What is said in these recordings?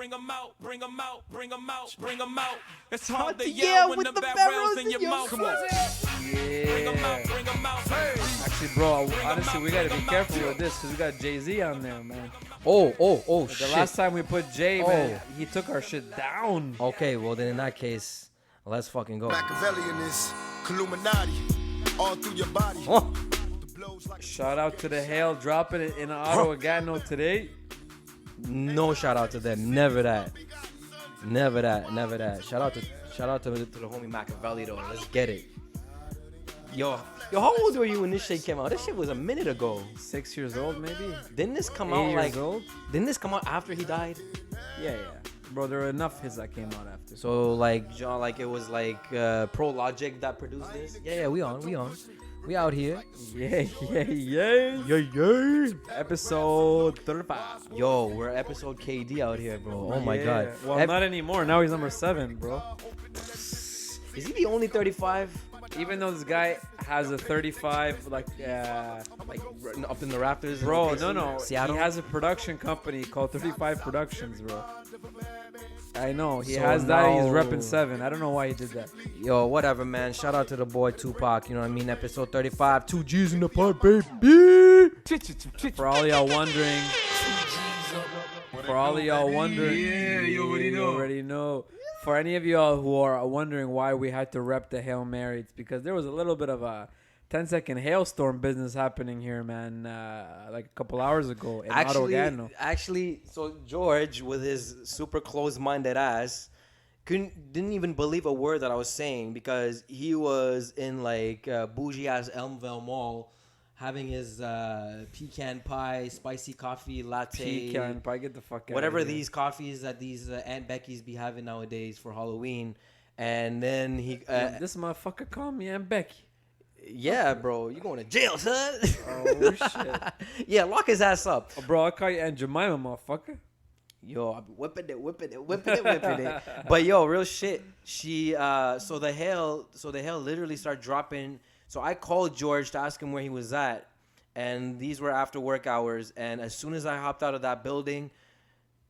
bring them out, bring them out, bring them out, bring them out. It's Hard hard to to yell yell when with the the barrel's barrels in your mouth. Come on. Bring them out, Yeah. bring them out. Hey. Actually, bro, honestly, we gotta be careful with this because we got Jay-Z on there, man. Oh, The shit. last time we put Jay, man, he took our shit down. Okay, well then in that case, let's fucking go. Machiavellian is Illuminati all through your body. Oh. The blows like Shout out to the Hail dropping it in Ottawa Gatineau today. No shout out to them. Never that. Never that. Shout out to the homie Machiavelli though. Let's get it. Yo, how old were you when this shit came out? This shit was a minute ago. 6 years old, maybe. Didn't this come 8 out years like? old. Didn't this come out after he died? Yeah. Bro, there were enough hits that came out after. So like, John, like it was like Pro Logic that produced this. Yeah, we on. We out here. Yeah. Episode 35. Yo, we're episode KD out here, bro. Oh my god. Well, not anymore. Now he's number 7, bro. Is he the only 35? Even though this guy has a 35, Like up in the rafters? in bro, OKC? no. Seattle. He has a production company called 35 Productions, bro. I know. He So has that. And he's now- repping 7. I don't know why he did that. Yo, whatever, man. Shout out to the boy Tupac. You know what I mean? Episode 35. 2 G's in the pot, baby. For all y'all wondering. Yeah, you already know. For any of y'all who are wondering why we had to rep the Hail Mary, it's because there was a little bit of a 10-second hailstorm business happening here, man. Like a couple hours ago in Ottawa Gatineau. Actually, so George, with his super closed-minded ass, didn't even believe a word that I was saying because he was in like bougie-ass Elmville Mall having his pecan pie, spicy coffee latte. Pecan pie, get the fuck out Whatever of here. these coffees that these Aunt Becky's be having nowadays for Halloween. And then he... This motherfucker called me Aunt Becky. yeah, bro. You going to jail, son. Oh, shit. Yeah, lock his ass up. Oh, bro, I'll call you Aunt Jemima, motherfucker. Yo, I be whipping it. But yo, real shit. She so the hail literally started dropping. So I called George to ask him where he was at, and these were after work hours. And as soon as I hopped out of that building,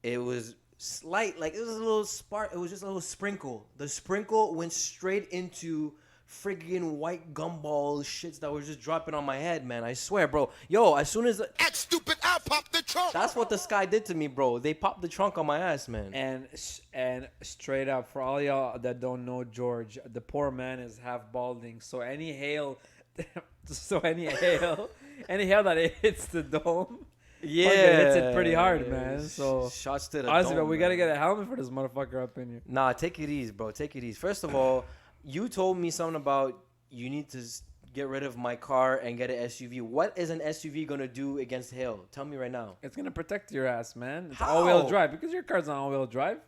it was slight, like it was a little spark. It was just a little sprinkle. The sprinkle went straight into friggin' white gumball shits that were just dropping on my head, man. I swear, bro. Yo, as soon as act stupid, I'll pop the trunk. that's what the sky did to me, bro. They popped the trunk on my ass, man. And straight up, for all y'all that don't know George, the poor man is half balding. So any hail that hits the dome, Yeah, fucking hits it pretty hard, man. So shots to the honestly, dome, but we gotta man. get a helmet for this motherfucker up in here. Nah, take it easy, bro. Take it easy. First of all, you told me something about you need to get rid of my car and get an SUV. What is an SUV gonna do against hail? Tell me right now. It's gonna protect your ass, man. It's How? all-wheel drive because your car's on all-wheel drive.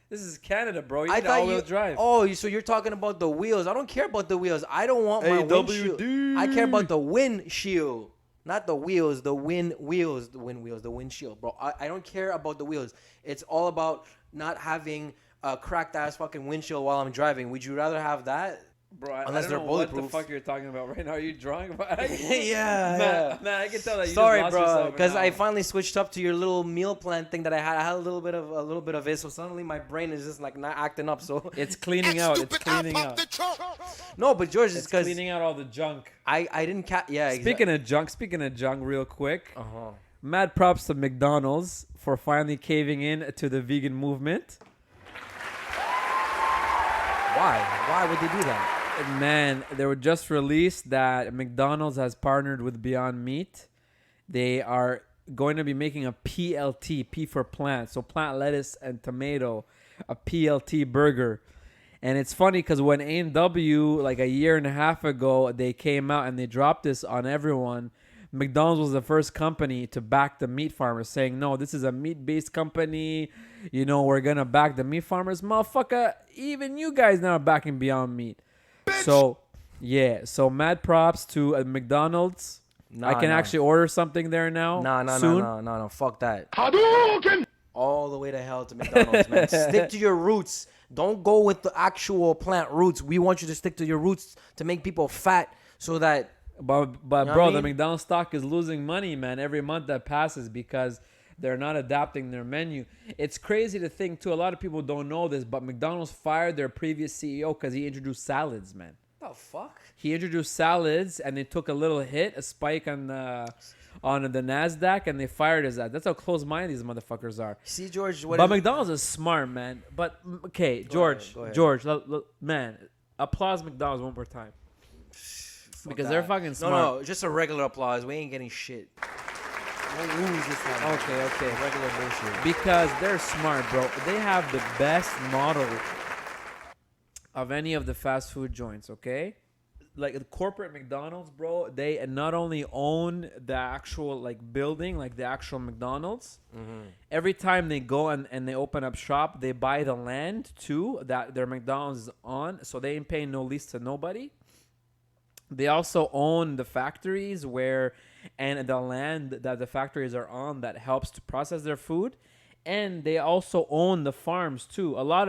This is Canada, bro. You need thought all-wheel drive. Oh, so you're talking about the wheels? I don't care about the wheels. I don't want my windshield. I care about the windshield, not the wheels. The windshield, bro. I don't care about the wheels. It's all about not having a cracked ass fucking windshield while I'm driving. Would you rather have that? Bro, I Unless don't they're know what the bulletproof. fuck you're talking about right now. Are you drawing about it? Yeah. Man, I can tell that you Sorry, just lost bro, yourself because now. I finally switched up to your little meal plan thing that I had. I had a little bit of it, so suddenly my brain is just like not acting up. So It's cleaning out. It's cleaning I'll pop out. the trunk. no, but George, it's It's because cleaning out all the junk. I didn't yeah. Speaking of junk, real quick. Uh-huh. Mad props to McDonald's for finally caving in to the vegan movement. Why would they do that? Man, they were just released that McDonald's has partnered with Beyond Meat. They are going to be making a PLT, P for plant, so plant lettuce and tomato, a PLT burger. And it's funny because when A&W, like a year and a half ago, they came out and they dropped this on everyone, McDonald's was the first company to back the meat farmers, saying, no, this is a meat-based company. You know, we're going to back the meat farmers. Motherfucker, even you guys now are backing Beyond Meat. So, yeah. So, mad props to McDonald's. I can actually order something there now. soon. No. Fuck that. Hadouken! All the way to hell to McDonald's, man. Stick to your roots. Don't go with the actual plant roots. We want you to stick to your roots to make people fat so that... But know what bro, I the mean? McDonald's stock is losing money, man, every month that passes because They're not adapting their menu. It's crazy to think, too. A lot of people don't know this, but McDonald's fired their previous CEO because he introduced salads, man. The fuck? He introduced salads, and they took a little hit, a spike on the NASDAQ, and they fired his ass. That's how close-minded these motherfuckers are. See, George, But McDonald's is smart, man. But, okay, George, go ahead. George, man, applause McDonald's one more time. Because they're fucking smart. No, just a regular applause. We ain't getting shit. No woos this time. Okay. Regular bullshit. Because they're smart, bro. They have the best model of any of the fast food joints, okay? Like the corporate McDonald's, bro, they not only own the actual like building, like the actual McDonald's. Mm-hmm. Every time they go and they open up shop, they buy the land too that their McDonald's is on. So they ain't paying no lease to nobody. They also own the factories and the land that the factories are on that helps to process their food. And they also own the farms too. A lot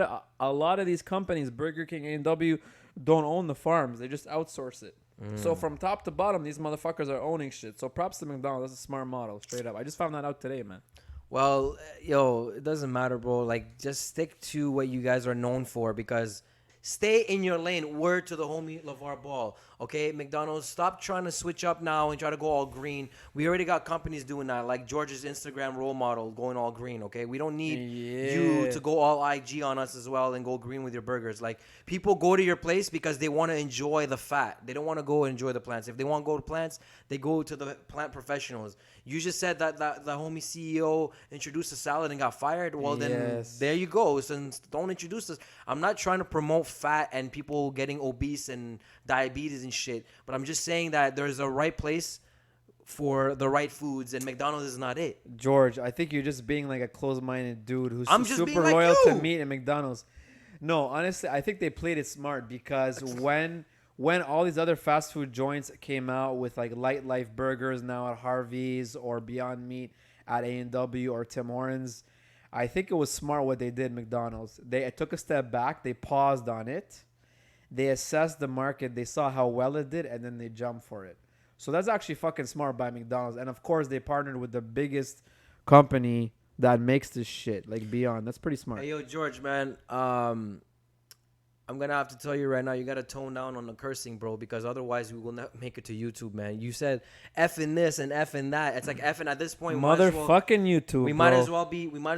of these companies, Burger King, A&W, don't own the farms. They just outsource it. So from top to bottom, these motherfuckers are owning shit. So props to McDonald's. That's a smart model, straight up. I just found that out today, man. Well, it doesn't matter, bro. Like, just stick to what you guys are known for because stay in your lane. Word to the homie LeVar Ball. Okay, McDonald's, stop trying to switch up now and try to go all green. We already got companies doing that, like George's Instagram role model going all green, okay? We don't need you to go all IG on us as well and go green with your burgers. Like, people go to your place because they want to enjoy the fat. They don't want to go enjoy the plants. If they want to go to plants, they go to the plant professionals. You just said that the homie CEO introduced a salad and got fired. Well, then there you go. So don't introduce us. I'm not trying to promote fat and people getting obese and diabetes and shit, but I'm just saying that there's a right place for the right foods, and McDonald's is not it. George, I think you're just being like a close-minded dude who's I'm just super being like loyal you. to meat and McDonald's. No, honestly, I think they played it smart because when all these other fast food joints came out with like Light Life burgers now at Harvey's or Beyond Meat at A&W or Tim Hortons, I think it was smart what they did, McDonald's. They took a step back. They paused on it. They assessed the market. They saw how well it did, and then they jumped for it. So that's actually fucking smart by McDonald's. And, of course, they partnered with the biggest company that makes this shit, like Beyond. That's pretty smart. Hey, yo, George, man, I'm going to have to tell you right now, you got to tone down on the cursing, bro, because otherwise we will not make it to YouTube, man. You said effing this and effing that. It's like effing at this point. Motherfucking YouTube, we might as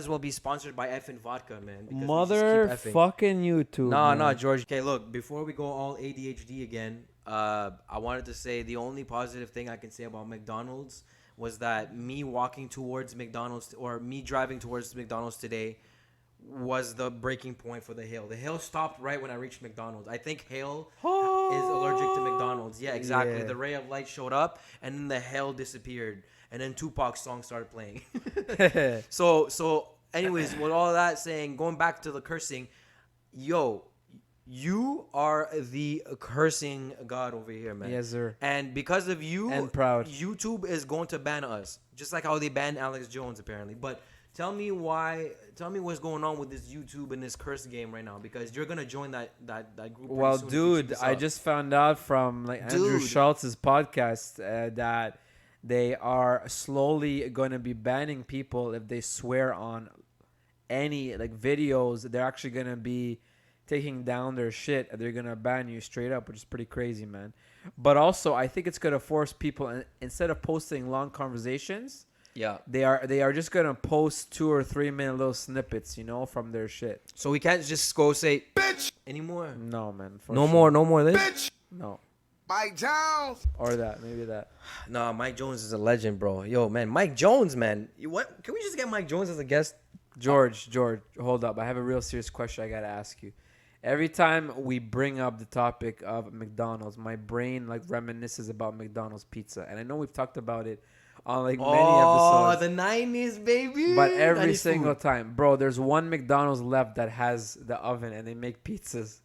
well be sponsored by effing vodka, man. Motherfucking YouTube. No, George. Okay, look, before we go all ADHD again, I wanted to say the only positive thing I can say about McDonald's was that me walking towards McDonald's or me driving towards McDonald's today was the breaking point for the hail. The hail stopped right when I reached McDonald's. I think hail is allergic to McDonald's. Yeah, exactly. Yeah. The ray of light showed up, and then the hail disappeared, and then Tupac's song started playing. So, anyways, with all that saying, going back to the cursing, yo, you are the cursing god over here, man. Yes, sir. And because of you, and proud, YouTube is going to ban us, just like how they banned Alex Jones apparently. But tell me what's going on with this YouTube and this curse game right now, because you're gonna join that group. Well, dude, I just found out from Andrew Schultz's podcast that they are slowly going to be banning people if they swear on any like videos. They're actually going to be taking down their shit. They're going to ban you straight up, which is pretty crazy, man. But also, I think it's going to force people, instead of posting long conversations, they are just going to post 2 or 3 minute little snippets, from their shit. So we can't just go say bitch anymore. No, man. No more this. Bitch. No. Mike Jones. Or that, maybe that. Nah, Mike Jones is a legend, bro. Yo, man, Mike Jones, man. What? Can we just get Mike Jones as a guest? George, hold up. I have a real serious question I got to ask you. Every time we bring up the topic of McDonald's, my brain reminisces about McDonald's pizza. And I know we've talked about it on many episodes. Oh, the 90s, baby. But every single time. Bro, there's one McDonald's left that has the oven and they make pizzas.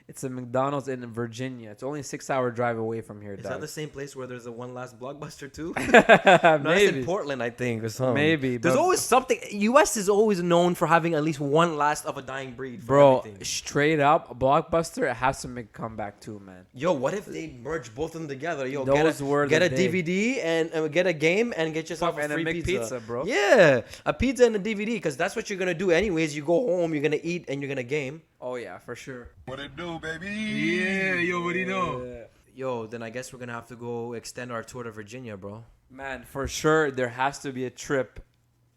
It's a McDonald's in Virginia. It's only a 6-hour drive away from here. Is dog. that the same place where there's a one last Blockbuster too? No, that's Maybe. in Portland, I think, or something. Maybe, There's but- always something. U.S. is always known for having at least one last of a dying breed. For Bro, everything. straight up, Blockbuster, it has to make a comeback too, man. Yo, what if they merge both of them together? Yo, Those were get the a day. DVD and get a game and get yourself Fuck, a and a free McPizza, bro. Yeah, a pizza and a DVD, because that's what you're gonna do anyways. You go home, you're gonna eat, and you're gonna game. Oh, yeah, for sure. What it do, baby? Yeah, you already know. Yo, then I guess we're gonna have to go extend our tour to Virginia, bro. Man, for sure, there has to be a trip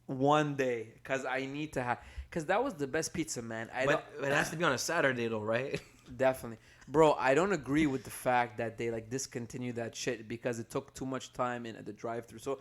one day because I need to have. Because that was the best pizza, man. But it has to be on a Saturday, though, right? Definitely. Bro, I don't agree with the fact that they like discontinued that shit because it took too much time in at the drive-thru. So,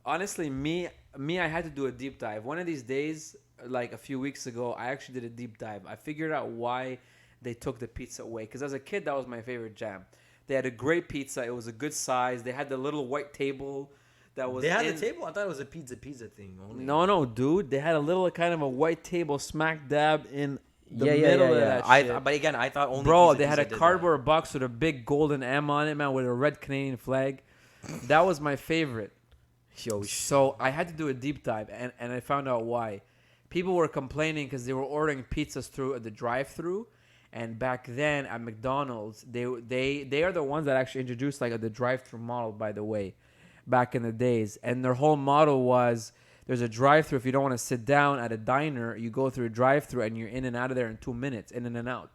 honestly, me, I had to do a deep dive. One of these days, like a few weeks ago, I actually did a deep dive. I figured out why they took the pizza away. Because as a kid, that was my favorite jam. They had a great pizza. It was a good size. They had the little white table that was. They had the table. I thought it was a pizza thing only. No, dude. They had a little kind of a white table smack dab in the middle of that shit. But again, I thought only. Bro, Pizza they had a did that. cardboard box with a big golden M on it, man, with a red Canadian flag. That was my favorite. Yo, So I had to do a deep dive, and I found out why. People were complaining because they were ordering pizzas through the drive-thru, and back then at McDonald's, they are the ones that actually introduced like the drive-thru model, by the way, back in the days. And their whole model was there's a drive-thru. If you don't want to sit down at a diner, you go through a drive-thru, and you're in and out of there in 2 minutes, in and out.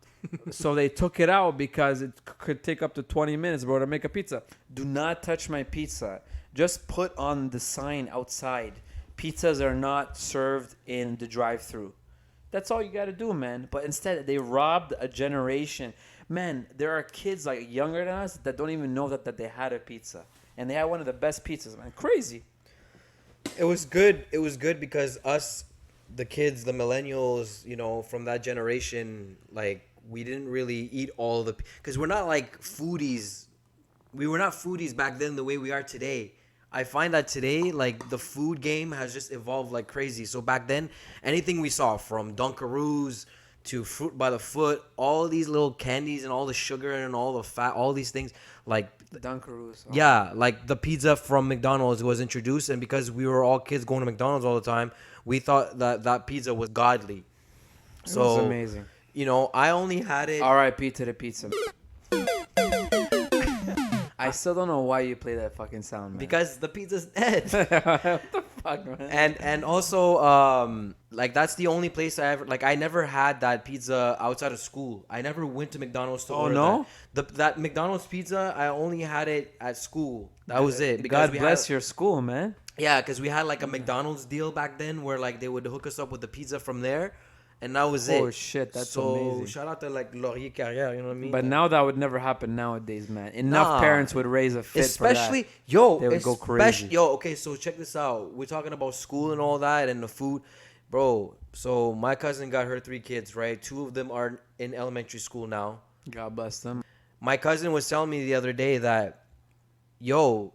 So they took it out because it could take up to 20 minutes, bro, to make a pizza. Do not touch my pizza. Just put on the sign outside. Pizzas are not served in the drive-thru. That's all you got to do, man. But instead, they robbed a generation. Man, there are kids like younger than us that don't even know that they had a pizza. And they had one of the best pizzas, man. Crazy. it was good. It was good because us, the kids, the millennials, you know, from that generation, like we didn't really eat all the because we're not like foodies. We were not foodies back then the way we are today. I find that today, like, the food game has just evolved like crazy. So back then, anything we saw from Dunkaroos to Fruit by the Foot, all these little candies and all the sugar and all the fat, all these things, like, Dunkaroos. yeah, like the pizza from McDonald's was introduced. And because we were all kids going to McDonald's all the time, we thought that pizza was godly. It was amazing. You know, I only had it. R.I.P. to the pizza. I still don't know why you play that fucking sound, man. Because the pizza's dead. What the fuck, man? And also like that's the only place I ever like I never had that pizza outside of school. I never went to McDonald's to order no? that McDonald's pizza. I only had it at school. That was it. God bless your school, man. Yeah, because we had like a McDonald's deal back then where like they would hook us up with the pizza from there, and that was it. Oh shit, that's so amazing. shout out to like Laurier Carrière, you know what I mean? But now that would never happen nowadays, man. Enough Nah. parents would raise a fit Especially, for that. yo, They would go crazy. Yo, okay, so check this out. We're talking about school and all that and the food. Bro, so my cousin got her 3 kids, right? 2 of them are in elementary school now. God bless them. My cousin was telling me the other day that, yo,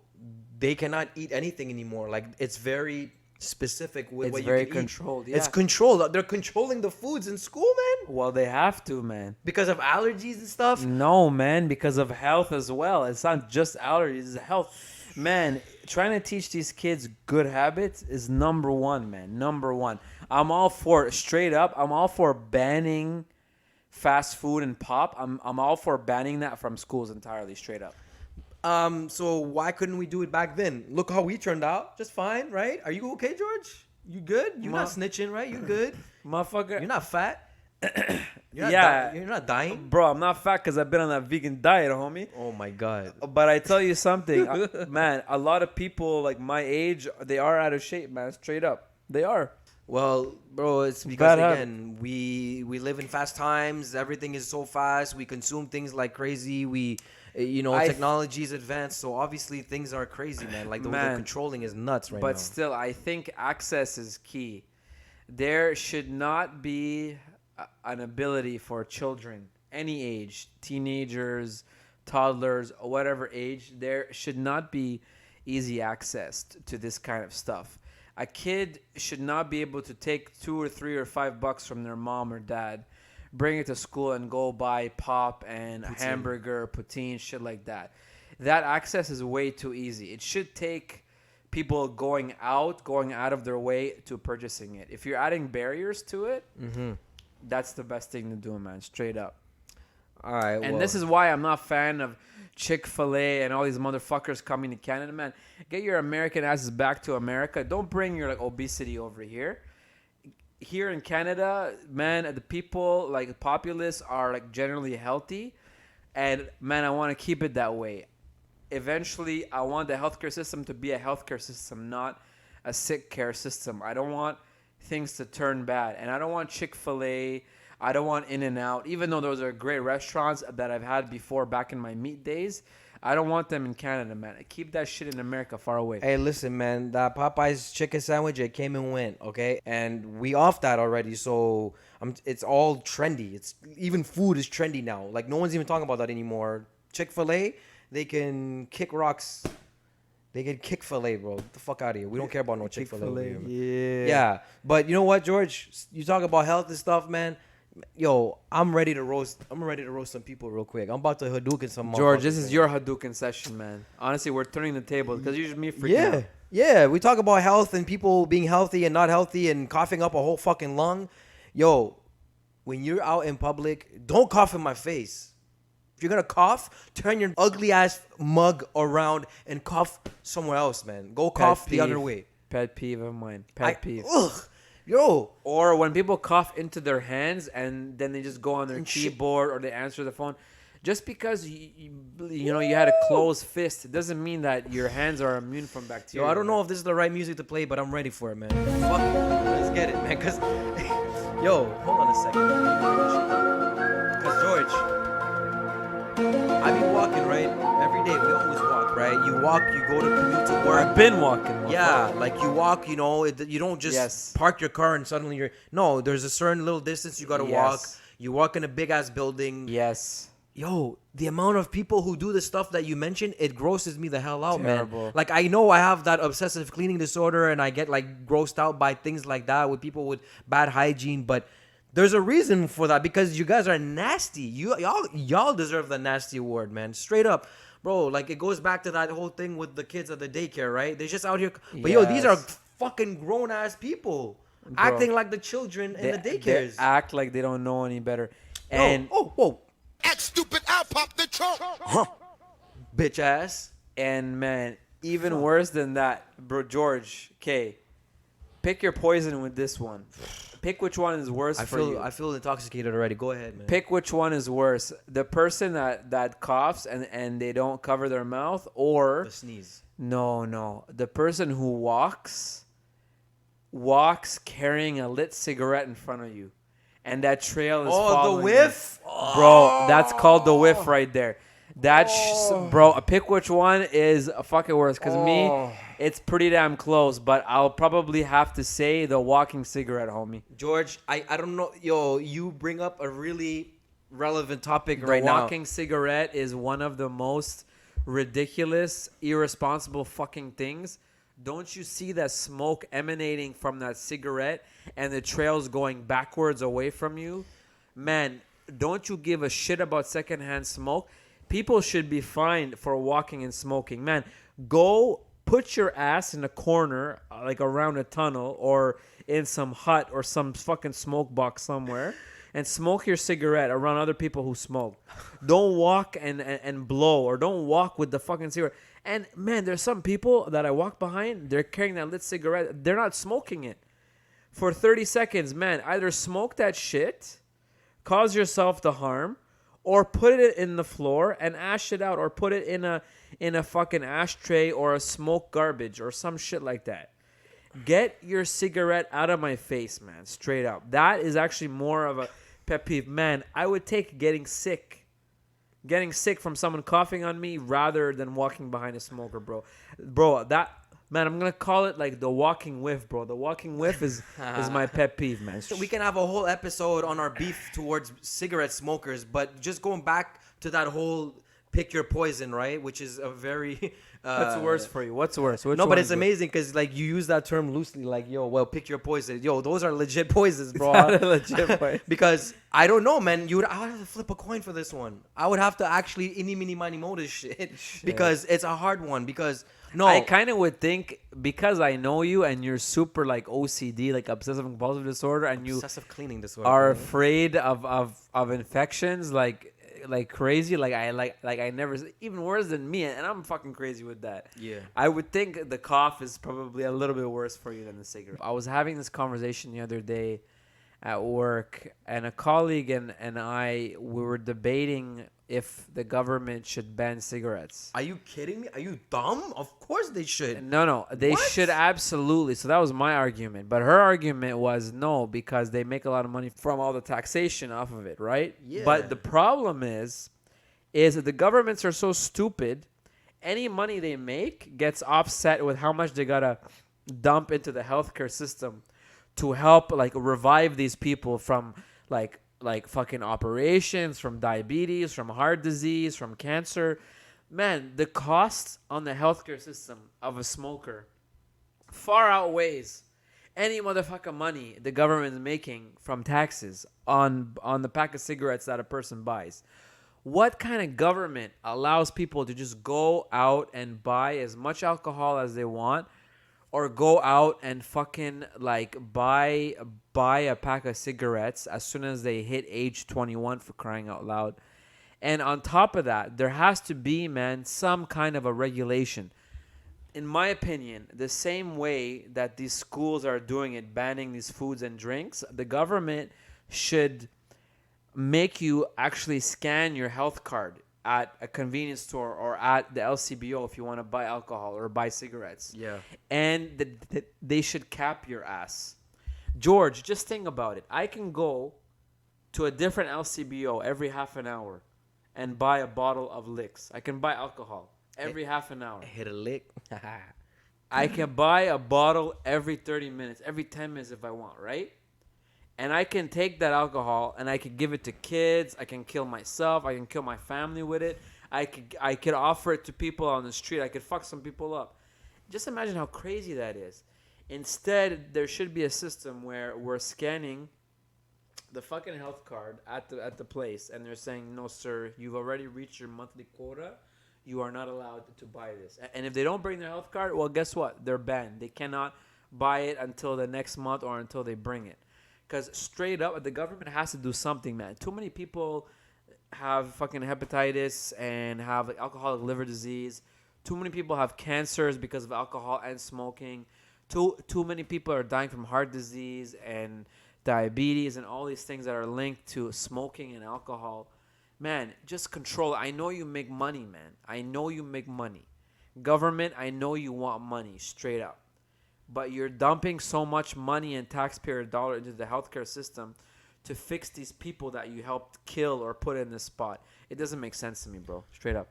they cannot eat anything anymore. Like, it's very specific with It's what you very can controlled. eat. Yeah. It's controlled. They're controlling the foods in school, man. Well, they have to, man. Because of allergies and stuff. No, man, because of health as well. It's not just allergies, it's health. Man, trying to teach these kids good habits is number one, man. Number one. I'm all for, straight up, I'm all for banning fast food and pop. I'm all for banning that from schools entirely, straight up. So why couldn't we do it back then? Look how we turned out. Just fine, right? Are you okay, George? You good? You're not snitching, right? You good? Motherfucker. You're not fat. Yeah. You're not dying. Bro, I'm not fat because I've been on that vegan diet, homie. Oh my god. But I tell you something, man, a lot of people like my age, they are out of shape, man, straight up. They are. Well, bro, it's because Bad again, we live in fast times. Everything is so fast. We consume things like crazy. Technology is advanced, so obviously things are crazy, man. Like the way they're controlling is nuts right now. But still, I think access is key. There should not be an ability for children, any age, teenagers, toddlers, whatever age, there should not be easy access to this kind of stuff. A kid should not be able to take $2 or $3 or $5 from their mom or dad, bring it to school and go buy pop and a hamburger, poutine, shit like that. That access is way too easy. It should take people going out of their way to purchasing it. If you're adding barriers to it, that's the best thing to do, man. Straight up. All right. And this is why I'm not a fan of Chick-fil-A and all these motherfuckers coming to Canada, man. Get your American asses back to America. Don't bring your like obesity over here. Here in Canada, man, the people, like populace, are like generally healthy. And man, I want to keep it that way. Eventually, I want the healthcare system to be a healthcare system, not a sick care system. I don't want things to turn bad. And I don't want Chick-fil-A. I don't want In-N-Out. Even though those are great restaurants that I've had before back in my meat days, I don't want them in Canada, man. Keep that shit in America far away. Hey, listen, man. That Popeye's chicken sandwich, it came and went, okay? And we off that already, so it's all trendy. It's even food is trendy now. Like, no one's even talking about that anymore. Chick-fil-A, they can kick rocks. They can kick filet, bro. Get the fuck out of here. We don't care about no Chick-fil-A. Over here, man. Yeah. But you know what, George? You talk about health and stuff, man. Yo, I'm ready to roast some people real quick. I'm about to Hadouken some. George, this is your Hadouken session, man. Honestly, we're turning the table because usually me freaking out. Yeah. We talk about health and people being healthy and not healthy and coughing up a whole fucking lung. Yo, when you're out in public, don't cough in my face. If you're gonna cough, turn your ugly ass mug around and cough somewhere else, man. Go cough the other way. Pet peeve of mine. Pet peeve. Ugh. Yo. Or when people cough into their hands and then they just go on their keyboard or they answer the phone. Just because you had a closed fist, it doesn't mean that your hands are immune from bacteria. Yo, I don't know if this is the right music to play, but I'm ready for it, man. Fuck it. Let's get it, man. Cause, yo, hold on a second. Cause George, I be walking, right? Every day, we always walk, right? You walk, you go to commute to work. I've been walking. Yeah, like you walk, you don't just park your car and suddenly you're... No, there's a certain little distance you got to walk. You walk in a big-ass building. Yes. Yo, the amount of people who do the stuff that you mentioned, it grosses me the hell out, Terrible. Man. Like, I know I have that obsessive cleaning disorder and I get, like, grossed out by things like that with people with bad hygiene, but... There's a reason for that because you guys are nasty. Y'all deserve the nasty award, man. Straight up. Bro, like it goes back to that whole thing with the kids at the daycare, right? They're just out here. But yo, these are fucking grown ass people. Bro, acting like the children in the daycares. They act like they don't know any better. And whoa. Act stupid, I'll pop the trunk. Huh. Bitch ass. And man, even worse than that, bro, George, K, pick your poison with this one. Pick which one is worse for you. I feel intoxicated already. Go ahead, man. Pick which one is worse. The person that coughs and they don't cover their mouth, or... The sneeze. No. The person who walks carrying a lit cigarette in front of you. And that trail is following the whiff? You. Bro, that's called the whiff right there. Bro, pick which one is fucking worse. Because me, it's pretty damn close. But I'll probably have to say the walking cigarette, homie. George, I don't know. Yo, you bring up a really relevant topic right now. The walking cigarette is one of the most ridiculous, irresponsible fucking things. Don't you see that smoke emanating from that cigarette and the trails going backwards away from you? Man, don't you give a shit about secondhand smoke? People should be fined for walking and smoking. Man, go put your ass in a corner, like around a tunnel or in some hut or some fucking smoke box somewhere and smoke your cigarette around other people who smoke. Don't walk and blow, or don't walk with the fucking cigarette. And, man, there's some people that I walk behind, they're carrying that lit cigarette. They're not smoking it. For 30 seconds, man, either smoke that shit, cause yourself the harm, or put it in the floor and ash it out, or put it in a fucking ashtray or a smoke garbage or some shit like that. Get your cigarette out of my face, man. Straight up. That is actually more of a pet peeve. Man, I would take getting sick from someone coughing on me rather than walking behind a smoker, bro. Bro, man, I'm going to call it like the walking whiff, bro. The walking whiff is my pet peeve, man. So we can have a whole episode on our beef towards cigarette smokers, but just going back to that whole pick your poison, right? Which is a very, What's worse for you? What's worse? Which No, but one it's is it? amazing because like you use that term loosely, like yo, well, pick your poison. Yo, those are legit poisons, bro. Not a legit point. Because I don't know, man. I would have to flip a coin for this one. I would have to actually ini mini mani mo this shit because it's a hard one. Because no, I kind of would think because I know you and you're super like OCD, like obsessive compulsive disorder, and you obsessive cleaning disorder. are afraid of infections like crazy. Like I never, even worse than me, and I'm fucking crazy with that. Yeah. I would think the cough is probably a little bit worse for you than the cigarette. I was having this conversation the other day at work, and a colleague and we were debating if the government should ban cigarettes. Are you kidding me? Are you dumb? Of course they should. No, they What? should absolutely. So that was my argument. But her argument was no, because they make a lot of money from all the taxation off of it, right? Yeah. But the problem is that the governments are so stupid. Any money they make gets offset with how much they gotta dump into the healthcare system to help like revive these people from like fucking operations, from diabetes, from heart disease, from cancer. Man, the cost on the healthcare system of a smoker far outweighs any motherfucking money the government is making from taxes on the pack of cigarettes that a person buys. What kind of government allows people to just go out and buy as much alcohol as they want, or go out and fucking like buy a pack of cigarettes as soon as they hit age 21, for crying out loud? And on top of that, there has to be, man, some kind of a regulation. In my opinion, the same way that these schools are doing it, banning these foods and drinks, the government should make you actually scan your health card at a convenience store or at the LCBO if you want to buy alcohol or buy cigarettes. Yeah. And they should cap your ass. George, just think about it. I can go to a different LCBO every half an hour and buy a bottle of licks. I can buy alcohol every half an hour. Hit a lick. I can buy a bottle every 30 minutes, every 10 minutes if I want, right? And I can take that alcohol and I could give it to kids. I can kill myself. I can kill my family with it. I could offer it to people on the street. I could fuck some people up. Just imagine how crazy that is. Instead, there should be a system where we're scanning the fucking health card at the place, and they're saying, no, sir, you've already reached your monthly quota. You are not allowed to buy this. And if they don't bring their health card, well, guess what? They're banned. They cannot buy it until the next month or until they bring it. Because straight up, the government has to do something, man. Too many people have fucking hepatitis and have alcoholic liver disease. Too many people have cancers because of alcohol and smoking. Too many people are dying from heart disease and diabetes and all these things that are linked to smoking and alcohol. Man, just control it. I know you make money, man. I know you make money. Government, I know you want money, straight up. But you're dumping so much money and taxpayer dollar into the healthcare system to fix these people that you helped kill or put in this spot. It doesn't make sense to me, bro. Straight up.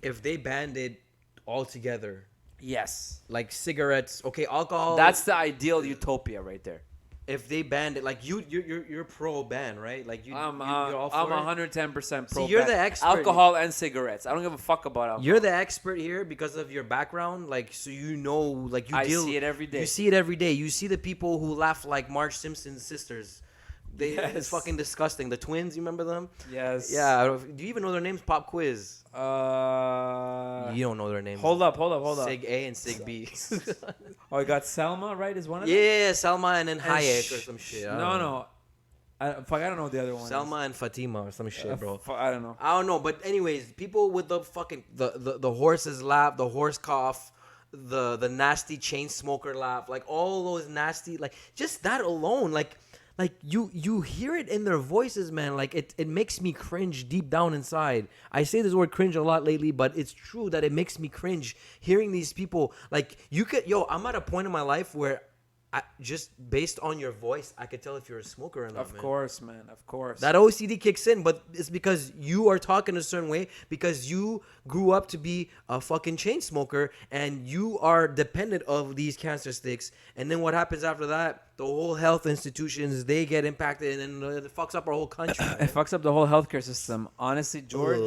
If they banned it altogether, Yes. like cigarettes, okay, alcohol. That's the ideal utopia right there. if they banned it. Like you're pro ban, right? Like you're all I'm for it? 110% pro. See, you're ban. the expert. Alcohol and cigarettes. I don't give a fuck about alcohol. You're the expert here because of your background, like so you know, like you I deal. see it every day. You see it every day. You see the people who laugh like Marge Simpson's sisters. It's Yes. fucking disgusting. The twins, you remember them? Yes. Yeah. Do you even know their names? Pop quiz. You don't know their names. Hold up. Sig A and Sig B. Oh, I got Selma, right? Is one of them? Yeah, Salma and then Hayek or some shit. I don't know. No. I don't know the other one. Selma and Fatima or some shit, bro. I don't know. I don't know, but anyways, people with the fucking the horse's laugh, the horse cough, the nasty chain smoker laugh, like all those nasty, like just that alone, like you hear it in their voices, man. Like it makes me cringe deep down inside. I say this word cringe a lot lately, but it's true that it makes me cringe hearing these people. Like I'm at a point in my life where just based on your voice, I could tell if you're a smoker or not. Of course, man. Of course. That OCD kicks in, but it's because you are talking a certain way because you grew up to be a fucking chain smoker and you are dependent of these cancer sticks. And then what happens after that? the whole health institutions, they get impacted, and then it fucks up our whole country. It fucks up the whole healthcare system. Honestly, George,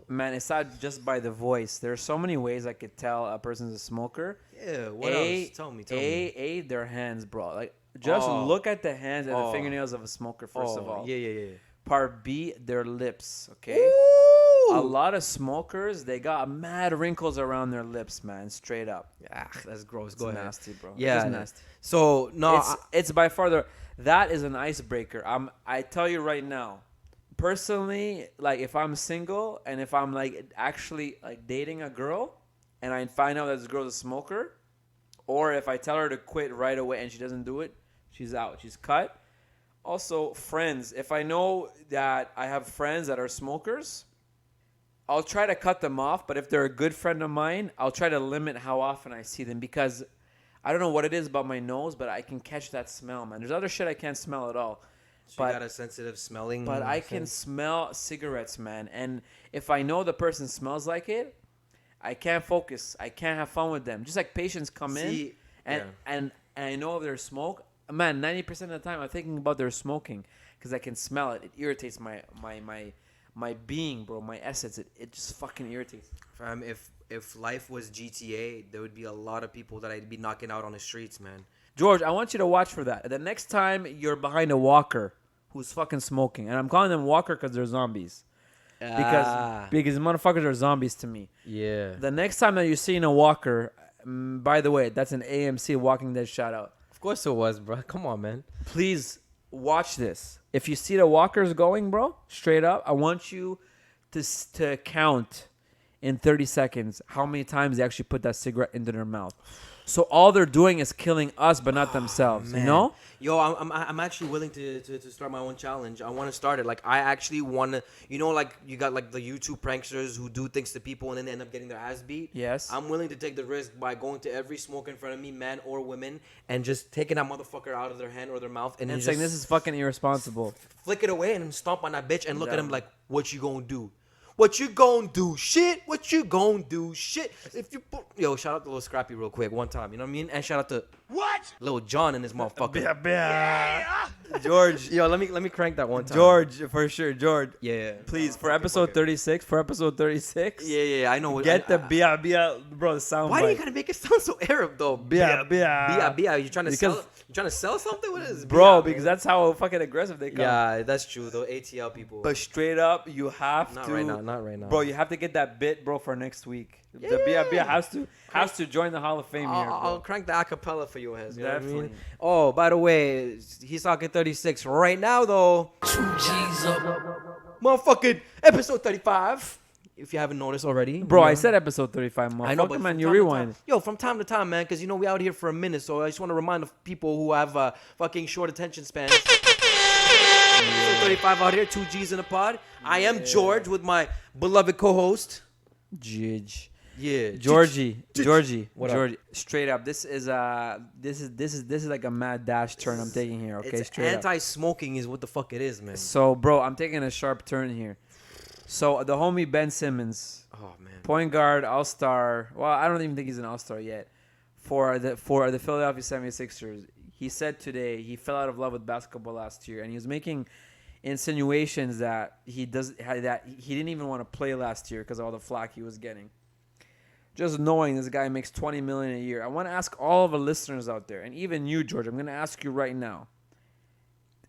man, it's not just by the voice. There are so many ways I could tell a person's a smoker. Yeah, what else? Tell me. Their hands, bro. Like, just look at the hands and the fingernails of a smoker, first of all. Yeah. Part B, their lips, okay? Ooh. A lot of smokers, they got mad wrinkles around their lips, man, straight up. That's gross. It's Go ahead. nasty, bro. Yeah, It's nasty. So no, It's by far that is an icebreaker. I tell you right now, personally, like if I'm single and if I'm like actually like dating a girl and I find out that this girl's a smoker, or if I tell her to quit right away and she doesn't do it, she's out. She's cut. Also, friends. If I know that I have friends that are smokers, I'll try to cut them off. But if they're a good friend of mine, I'll try to limit how often I see them, because I don't know what it is about my nose, but I can catch that smell, man. There's other shit I can't smell at all. so you got a sensitive smelling. But I can sense? smell cigarettes, man. And if I know the person smells like it, I can't focus. I can't have fun with them. Just like patients come in and I know if they're smoke, man, 90% of the time I'm thinking about their smoking because I can smell it. It irritates my being, bro, my essence. It just fucking irritates. Fam, if life was GTA, there would be a lot of people that I'd be knocking out on the streets, man. George, I want you to watch for that. The next time you're behind a walker who's fucking smoking, and I'm calling them walker because they're zombies. Because motherfuckers are zombies to me. Yeah. The next time that you're seeing a walker, by the way, that's an AMC Walking Dead shout out. Of course it was, bro. Come on, man. Please watch this. If you see the walkers going, bro, straight up, I want you to count in 30 seconds how many times they actually put that cigarette into their mouth. So all they're doing is killing us, but not themselves. Man. You know? Yo, I'm actually willing to start my own challenge. I want to start it. Like, I actually want to, you know, like you got like the YouTube pranksters who do things to people and then they end up getting their ass beat. Yes. I'm willing to take the risk by going to every smoker in front of me, man or women, and just taking that motherfucker out of their hand or their mouth and And then saying just this is fucking irresponsible. flick it away and stomp on that bitch and look at Yeah. him like, what you gonna do? What you gonna do? Shit. What you gonna do? Shit. If you yo, shout out to Little Scrappy real quick one time. You know what I mean? And shout out to Little John and this motherfucker. George, yo, let me crank that one time. George, for sure. George, Yeah. please, for episode 36. Yeah, I know. Get the bia bro, the sound Why do you bite. gotta make it sound so Arab though? Bia. You trying to Because- sell? You trying to sell something? What is Bro, bia, because man? that's how fucking aggressive they come. Yeah, that's true though. ATL people. But straight up, you have Not to. right now, not right now. Bro, you have to get that bit, bro, for next week. Yeah. The bia has to join the Hall of Fame here, I'll bro. crank the acapella for your ass. You know what I mean? Definitely. Oh, by the way, he's talking 36 right now though. 2 G's up. Motherfucking episode 35. If you haven't noticed already. Bro, you I know. said episode 35, motherfucker. I know, but man, from you time to rewind. time- Yo, from time to time, man, because you know we out here for a minute, so I just want to remind the people who have fucking short attention spans. Episode 35 out here, 2 G's in the pod. I am George with my beloved co-host. Jidge. Yeah, Georgie. What up? Georgie. Straight up. This is like a mad dash turn I'm taking here, okay? It's Straight up. anti-smoking is what the fuck it is, man. So, bro, I'm taking a sharp turn here. So, the homie Ben Simmons, Oh man. point guard, all-star. Well, I don't even think he's an all-star yet. For the Philadelphia 76ers, he said today he fell out of love with basketball last year, and he was making insinuations that he didn't even want to play last year because of all the flack he was getting. Just knowing this guy makes $20 million a year, I want to ask all of the listeners out there, and even you, George. I'm going to ask you right now: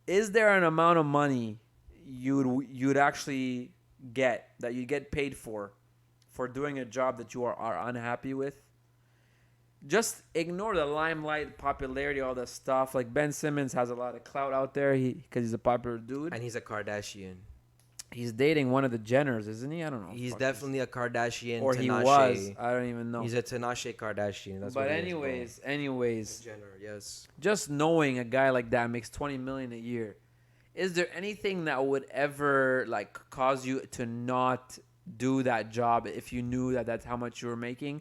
is there an amount of money you'd actually get that you get paid for doing a job that you are unhappy with? Just ignore the limelight, popularity, all that stuff. Like Ben Simmons has a lot of clout out there because he's a popular dude. And he's a Kardashian. He's dating one of the Jenners, isn't he? I don't know. He's Fuck definitely a Kardashian. or he Tinashe. was. I don't even know. He's a Tinashe Kardashian. That's But what he is, anyways, bro. Jenner, yes. just knowing a guy like that makes $20 million a year, is there anything that would ever like cause you to not do that job if you knew that that's how much you were making?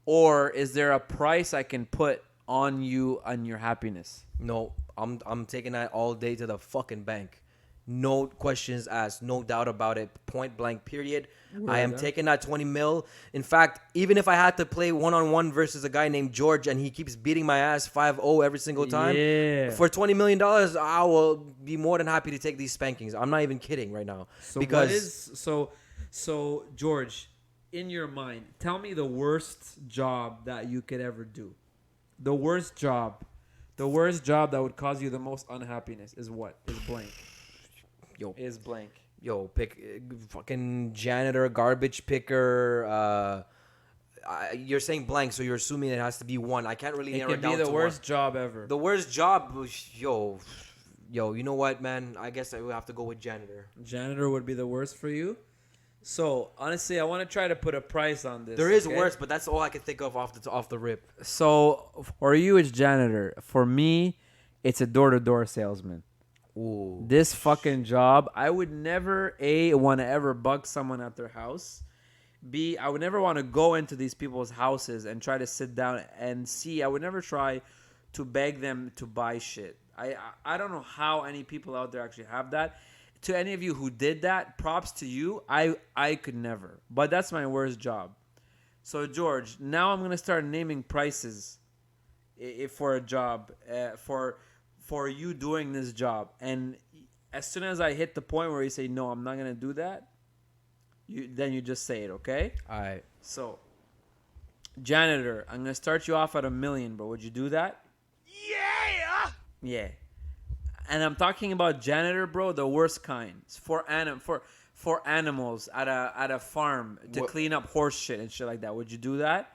Or is there a price I can put on you on your happiness? No, I'm taking that all day to the fucking bank. No questions asked. No doubt about it. Point blank, period. I am Word, huh? taking that 20 mil. In fact, even if I had to play one-on-one versus a guy named George and he keeps beating my ass 5-0 every single time, Yeah. for $20 million, I will be more than happy to take these spankings. I'm not even kidding right now. So because what is so George, in your mind, tell me the worst job that you could ever do. The worst job that would cause you the most unhappiness is what? Is blank. Is blank. pick fucking janitor, garbage picker. You're saying blank, so you're assuming it has to be one. I can't really It narrow it could down be the to worst one. job ever. The worst job, yo. You know what, man? I guess I would have to go with janitor. Janitor would be the worst for you. So honestly, I want to try to put a price on this. There is okay? worse, but that's all I can think of off the rip. So for you, it's janitor. For me, it's a door-to-door salesman. Ooh. This fucking job, I would never want to ever bug someone at their house. B, I would never want to go into these people's houses and try to sit down and see. I would never try to beg them to buy shit. I don't know how any people out there actually have that. To any of you who did that, props to you. I could never. But that's my worst job. So George, now I'm gonna start naming prices for a job for you doing this job. And as soon as I hit the point where you say no, I'm not gonna do that, then you just say it, okay? All right. So, janitor, I'm gonna start you off at $1 million, bro. Would you do that? Yeah. And I'm talking about janitor, bro, the worst kind. It's for animals at a farm to clean up horse shit and shit like that. Would you do that?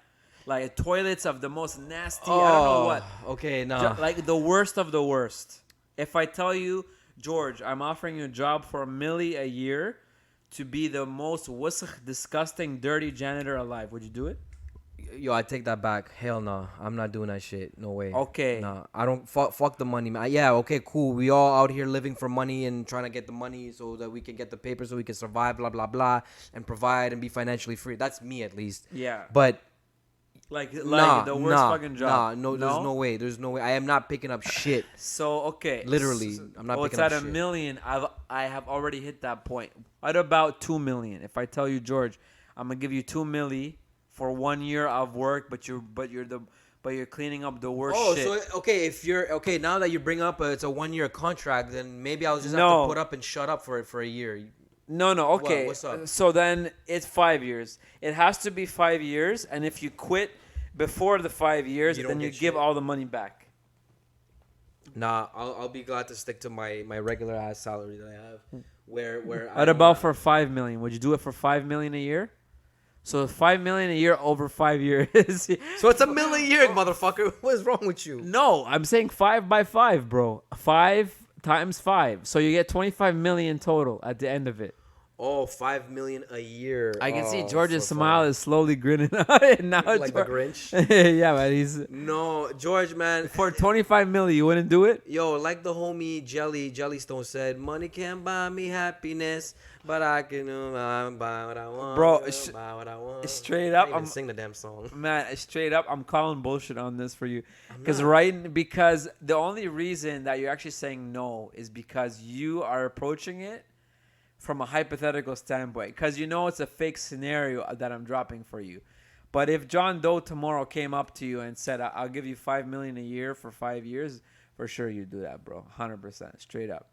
Like toilets of the most nasty, I don't know what. Okay, nah. Like the worst of the worst. If I tell you, George, I'm offering you a job for $1 million a year to be the most wusakh, disgusting, dirty janitor alive, would you do it? Yo, I take that back. Hell no. I'm not doing that shit. No way. Okay. Nah, I don't. Fuck the money, man. Yeah, okay, cool. We all out here living for money and trying to get the money so that we can get the paper so we can survive, blah, blah, blah, and provide and be financially free. That's me, at least. Yeah. But Like the worst fucking job. No, there's no way. There's no way. I am not picking up shit. So, okay. Literally, I'm not it's picking up at $1 shit. million. I have already hit that point. At about $2 million. If I tell you, George, I'm gonna give you $2 million for 1 year of work, but you're cleaning up the worst shit. Oh, so okay, if you're okay now that you bring up it's a 1-year contract, then maybe I'll just have No. to put up and shut up for a year. No, okay. What's up? So then it's 5 years. It has to be 5 years, and if you quit before the 5 years, You don't then you get give shit. all the money back. Nah, I'll be glad to stick to my regular ass salary that I have. Where What about for $5 million? Would you do it for $5 million a year? So $5 million a year over 5 years. So it's $1 million a year, motherfucker. What is wrong with you? No, I'm saying 5 by 5, bro. 5 times 5. So you get 25 million total at the end of it. Oh, $5 million a year. I can see Oh, George's for smile fun. is slowly grinning. Now Like the Grinch. Yeah, man. He's No, George, man. for 25 million. You wouldn't do it? Yo, like the homie Jellystone said, money can't buy me happiness, but I can buy what I want. Bro, buy what I want. straight I up, can't even I'm sing the damn song. man. Straight up, I'm calling bullshit on this for you. Because not. because the only reason that you're actually saying no is because you are approaching it from a hypothetical standpoint, because you know it's a fake scenario that I'm dropping for you. But if John Doe tomorrow came up to you and said, I'll give you $5 million a year for 5 years, for sure you'd do that, bro. 100%, straight up.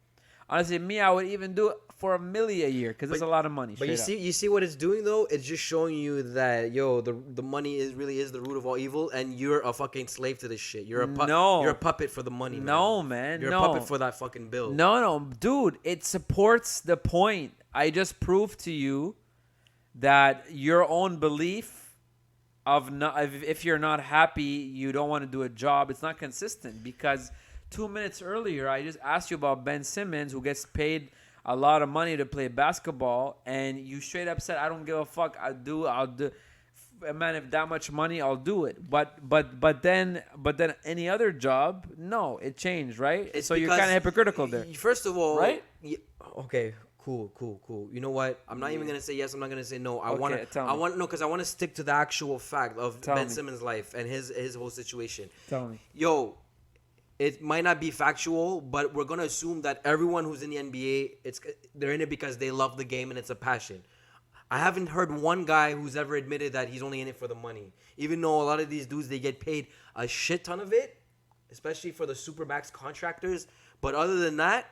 Honestly, me, I would even do it for $1 million a year, because it's a lot of money. But you see what it's doing though? It's just showing you that the money really is the root of all evil, and you're a fucking slave to this shit. You're a you're a puppet for the money. No, man. You're no. a puppet for that fucking bill. No, dude. It supports the point. I just proved to you that your own belief of if you're not happy, you don't want to do a job. It's not consistent, because 2 minutes earlier, I just asked you about Ben Simmons, who gets paid a lot of money to play basketball, and you straight up said, "I don't give a fuck. I'll do. Man, if that much money, I'll do it." But then any other job, no, it changed, right? It's so you're because kind of hypocritical there. First of all, Right? Okay. Cool. You know what? I'm not even gonna say yes. I'm not gonna say no. I Okay, want to because I want to stick to the actual fact of Tell Ben me. Simmons' life and his whole situation. Tell me. Yo, it might not be factual, but we're gonna assume that everyone who's in the NBA, they're in it because they love the game and it's a passion. I haven't heard one guy who's ever admitted that he's only in it for the money. Even though a lot of these dudes, they get paid a shit ton of it, especially for the Supermax contractors. But other than that,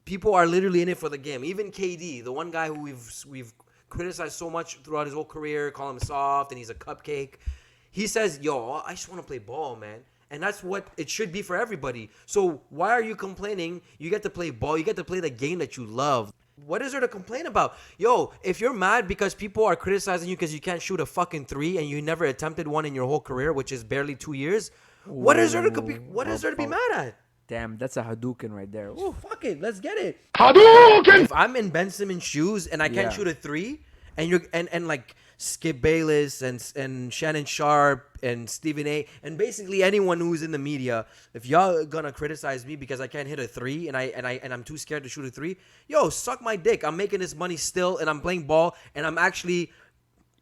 people are literally in it for the game. Even KD, the one guy who we've criticized so much throughout his whole career, call him soft and he's a cupcake. He says, yo, I just want to play ball, man. And that's what it should be for everybody. So why are you complaining? You get to play ball. You get to play the game that you love. What is there to complain about? Yo, if you're mad because people are criticizing you because you can't shoot a fucking three and you never attempted one in your whole career, which is barely 2 years, what is there to be mad at? Damn, that's a Hadouken right there. Oh, fuck it. Let's get it. Hadouken! If I'm in Ben Simmons' shoes and I can't shoot a three, and you're and like Skip Bayless and Shannon Sharp and Stephen A. and basically anyone who's in the media, if y'all gonna criticize me because I can't hit a three and I'm too scared to shoot a three, yo, suck my dick. I'm making this money still and I'm playing ball and I'm actually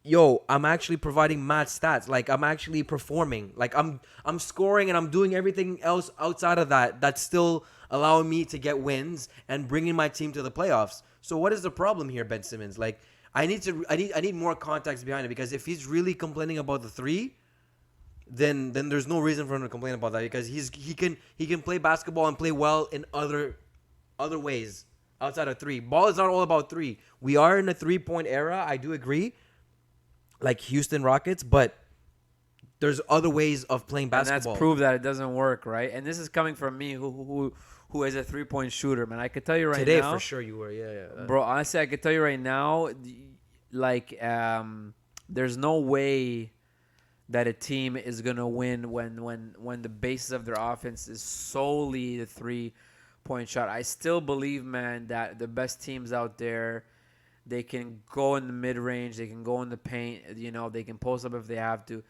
providing mad stats. Like I'm actually performing. Like I'm scoring and I'm doing everything else outside of that that's still allowing me to get wins and bringing my team to the playoffs. So what is the problem here, Ben Simmons? Like I need more context behind it, because if he's really complaining about the three, then there's no reason for him to complain about that, because he can play basketball and play well in other ways outside of three. Ball is not all about three. We are in a 3-point era. I do agree, like Houston Rockets, but there's other ways of playing basketball. And that's proof that it doesn't work, right? And this is coming from me, who is a 3-point shooter, man. I could tell you right Today, now. for sure you were, yeah. Bro, honestly, I could tell you right now, like, there's no way that a team is gonna win when the basis of their offense is solely the 3-point shot. I still believe, man, that the best teams out there, they can go in the mid-range, they can go in the paint, they can post up if they have to.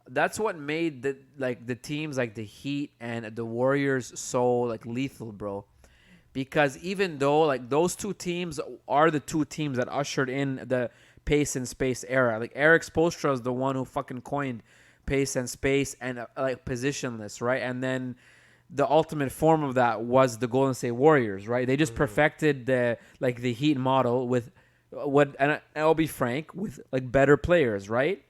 That's what made the teams like the Heat and the Warriors so like lethal, bro. Because even though like those two teams are the two teams that ushered in the pace and space era. Like Eric Spoelstra is the one who fucking coined pace and space and like positionless, right? And then the ultimate form of that was the Golden State Warriors, right? They just perfected the Heat model with and I'll be frank, with like better players, right?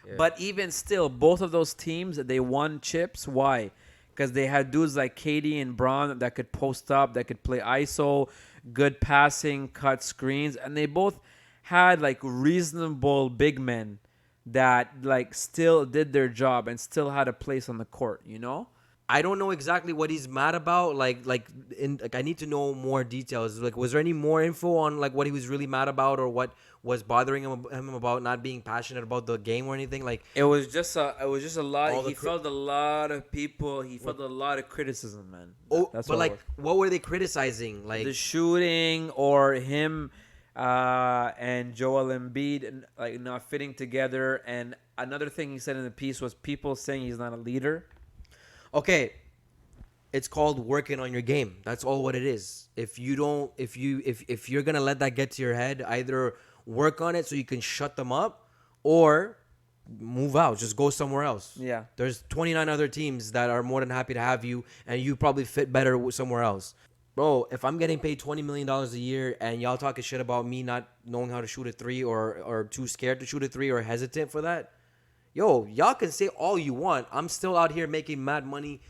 Yeah. But even still, both of those teams, they won chips. Why? Because they had dudes like KD and Braun that could post up, that could play ISO, good passing, cut screens, and they both had like reasonable big men that like still did their job and still had a place on the court, I don't know exactly what he's mad about. Like I need to know more details. Like, was there any more info on like what he was really mad about, or what was bothering him about not being passionate about the game or anything? Like, it was just a lot. He felt a lot of people. He felt a lot of criticism, man. That's but like, what were they criticizing? Like the shooting, or him and Joel Embiid like not fitting together. And another thing he said in the piece was people saying he's not a leader. Okay, it's called working on your game. That's all what it is. If you're gonna let that get to your head, either work on it so you can shut them up, or move out. Just go somewhere else. Yeah. There's 29 other teams that are more than happy to have you, and you probably fit better somewhere else. Bro, if I'm getting paid $20 million a year and y'all talking shit about me not knowing how to shoot a three, or too scared to shoot a three, or hesitant for that, yo, y'all can say all you want. I'm still out here making mad money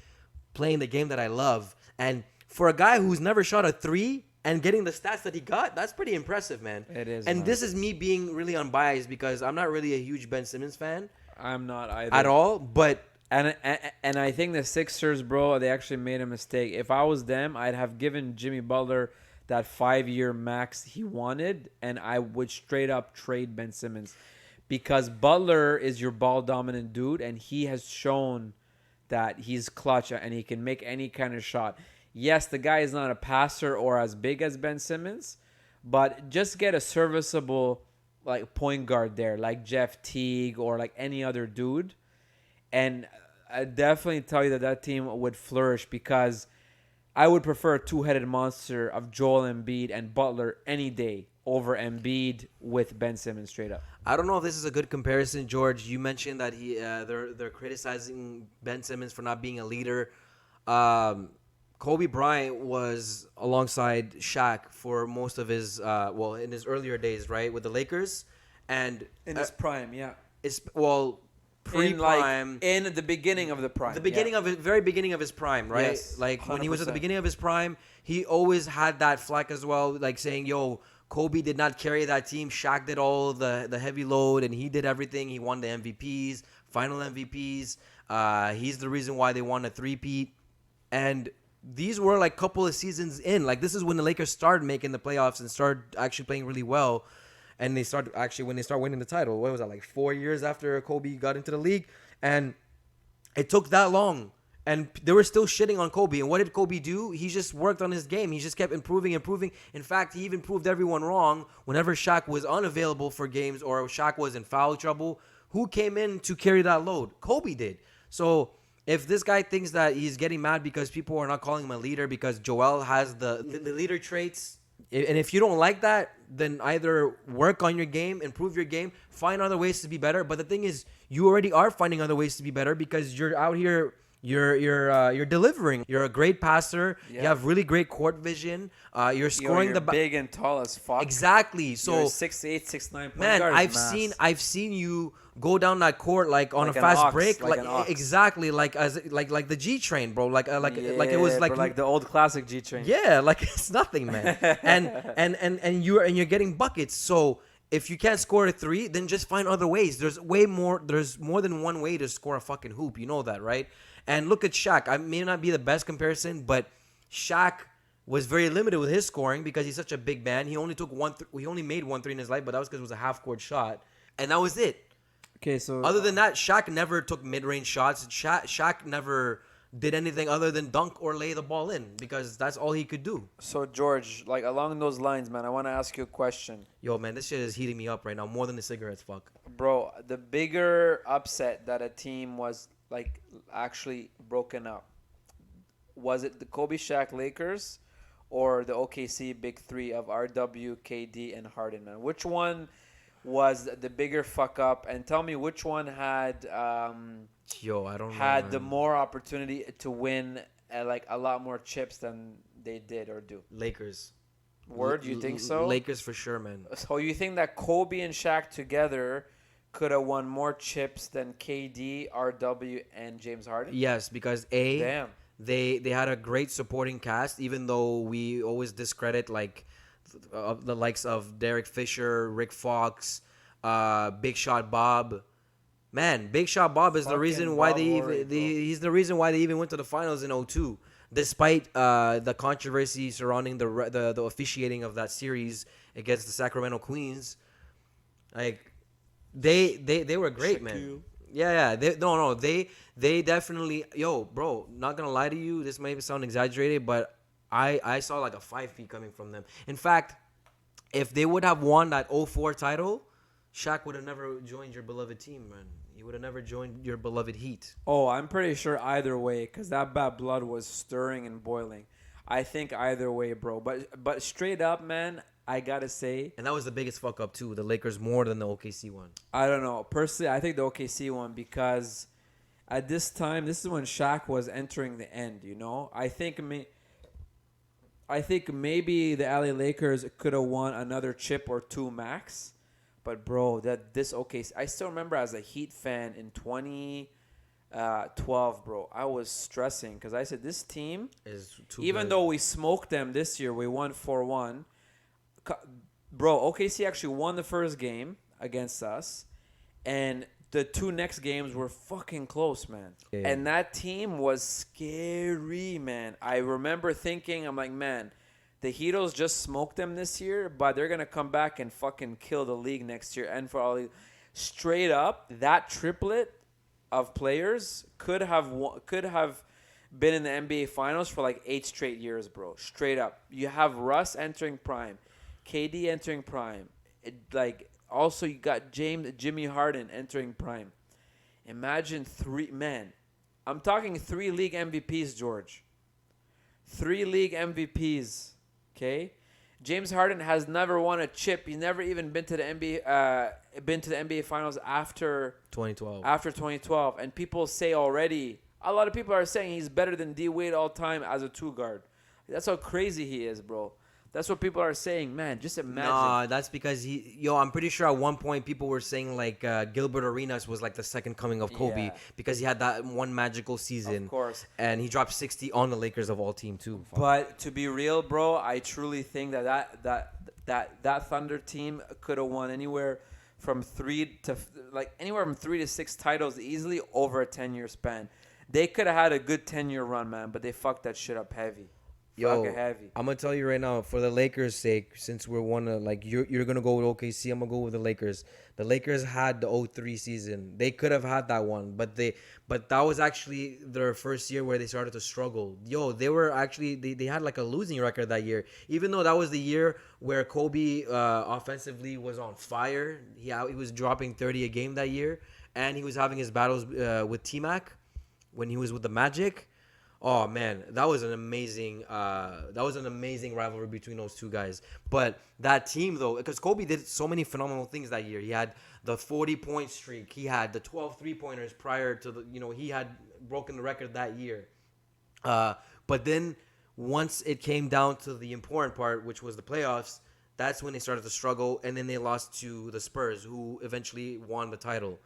playing the game that I love. And for a guy who's never shot a three and getting the stats that he got, that's pretty impressive, man. It is. And man. This is me being really unbiased, because I'm not really a huge Ben Simmons fan. I'm not either. At all, but... And I think the Sixers, bro, they actually made a mistake. If I was them, I'd have given Jimmy Butler that 5-year max he wanted, and I would straight up trade Ben Simmons. Because Butler is your ball-dominant dude, and he has shown that he's clutch and he can make any kind of shot. Yes, the guy is not a passer or as big as Ben Simmons, but just get a serviceable like point guard there, like Jeff Teague or like any other dude. And I definitely tell you that team would flourish, because I would prefer a two-headed monster of Joel Embiid and Butler any day over Embiid with Ben Simmons straight up. I don't know if this is a good comparison, George. You mentioned that they're criticizing Ben Simmons for not being a leader. Kobe Bryant was alongside Shaq for most of his in his earlier days, right, with the Lakers, and In his prime, yeah. it's pre-prime. In the beginning of the prime. The beginning of it, very beginning of his prime, right? Yes, like when he was at the 100%. beginning of his prime, he always had that flack as well, like saying, "Yo, Kobe did not carry that team. Shaq did all the heavy load, and he did everything. He won the MVPs, final MVPs. He's the reason why they won a three-peat." And these were like couple of seasons in. Like this is when the Lakers started making the playoffs and started actually playing really well. And they started when they start winning the title. What was that, like 4 years after Kobe got into the league? And it took that long. And they were still shitting on Kobe. And what did Kobe do? He just worked on his game. He just kept improving. In fact, he even proved everyone wrong whenever Shaq was unavailable for games or Shaq was in foul trouble. Who came in to carry that load? Kobe did. So if this guy thinks that he's getting mad because people are not calling him a leader because Joel has the leader traits, and if you don't like that, then either work on your game, improve your game, find other ways to be better. But the thing is, you already are finding other ways to be better because you're out here. You're delivering. You're a great passer. Yeah. You have really great court vision. You're scoring you're big and tall as fuck. Exactly. So You're 6'8", 6'9" man, guard is mass. I've seen you go down that court like on Like a an fast ox, break, like an ox. exactly like the G train, bro. Like it was like the old classic G train. yeah, like it's nothing, man. and you're getting buckets. So if you can't score a three, then just find other ways. There's more than one way to score a fucking hoop. You know that, right? And look at Shaq. I may not be the best comparison, but Shaq was very limited with his scoring because he's such a big man. He only took he only made 1 3 in his life, but that was because it was a half court shot, and that was it. Okay, so Other than that, Shaq never took mid-range shots. Shaq never did anything other than dunk or lay the ball in because that's all he could do. So George, like along those lines, man, I want to ask you a question, Yo, man, this shit is heating me up right now more than the cigarettes. Fuck. bro. The bigger upset that a team was like actually broken up, was it the Kobe Shaq Lakers or the OKC Big Three of RW, KD, and Harden, man? Which one was the bigger fuck up? And tell me which one had Yo, I don't know. had the man. more opportunity to win like a lot more chips than they did or do. Lakers. Word, you think so? Lakers for sure, man. So you think that Kobe and Shaq together could have won more chips than KD, RW, and James Harden? Yes, because Damn. they had a great supporting cast, even though we always discredit like the likes of Derek Fisher, Rick Fox, Big Shot Bob. Man, Big Shot Bob is the Fucking reason why Bob Horry, bro. he's the reason why they even went to the finals in 2002, despite the controversy surrounding the officiating of that series against the Sacramento Queens. Like they were great, man. Yeah. They definitely, yo, bro, not gonna lie to you, this may sound exaggerated, but I saw like a 5 feet coming from them. In fact, if they would have won that 04 title, Shaq would have never joined your beloved team, man. He would have never joined your beloved Heat. Oh, I'm pretty sure either way, because that bad blood was stirring and boiling. I think either way, bro. But straight up, man, I gotta say, And that was the biggest fuck up too. The Lakers more than the OKC one. I don't know. Personally, I think the OKC one, because at this time, this is when Shaq was entering the end, you know? I think maybe the LA Lakers could have won another chip or two max. But, bro, this OKC, I still remember as a Heat fan in 2012, bro, I was stressing because I said this team, Is too even good. though we smoked them this year, we won 4-1. Bro, OKC actually won the first game against us, and the two next games were fucking close, man. Yeah. And that team was scary, man. I remember thinking, I'm like, man, the Heatles just smoked them this year, but they're going to come back and fucking kill the league next year. And for all straight up, that triplet of players could have been in the NBA Finals for like 8 straight years, bro. Straight up. You have Russ entering prime, KD entering prime. Also you got Jimmy Harden entering prime. Imagine I'm talking 3 league MVPs, George. 3 league MVPs, okay? James Harden has never won a chip. He's never even been to the NBA Finals after 2012. After 2012, and people say already, a lot of people are saying he's better than D Wade all time as a 2 guard. That's how crazy he is, bro. That's what people are saying, man. Just imagine. Nah, that's because I'm pretty sure at one point people were saying like Gilbert Arenas was like the second coming of Kobe Yeah. because he had that one magical season. Of course. And he dropped 60 on the Lakers of all team too. But to be real, bro, I truly think that Thunder team could have won anywhere from 3 to 6 titles easily over a 10-year span. They could have had a good 10-year run, man, but they fucked that shit up heavy. Yo, Heavy. I'm gonna tell you right now, for the Lakers' sake, since we're you're gonna go with OKC, I'm gonna go with the Lakers. The Lakers had the 03 season. They could have had that one, but that was actually their first year where they started to struggle. Yo, they had like a losing record that year, even though that was the year where Kobe offensively was on fire. He was dropping 30 a game that year, and he was having his battles with T-Mac when he was with the Magic. Oh man, that was an amazing rivalry between those two guys. But that team though, because Kobe did so many phenomenal things that year. He had the 40-point streak. He had the 12 3-pointers prior to he had broken the record that year. But then once it came down to the important part, which was the playoffs, that's when they started to struggle, and then they lost to the Spurs, who eventually won the title.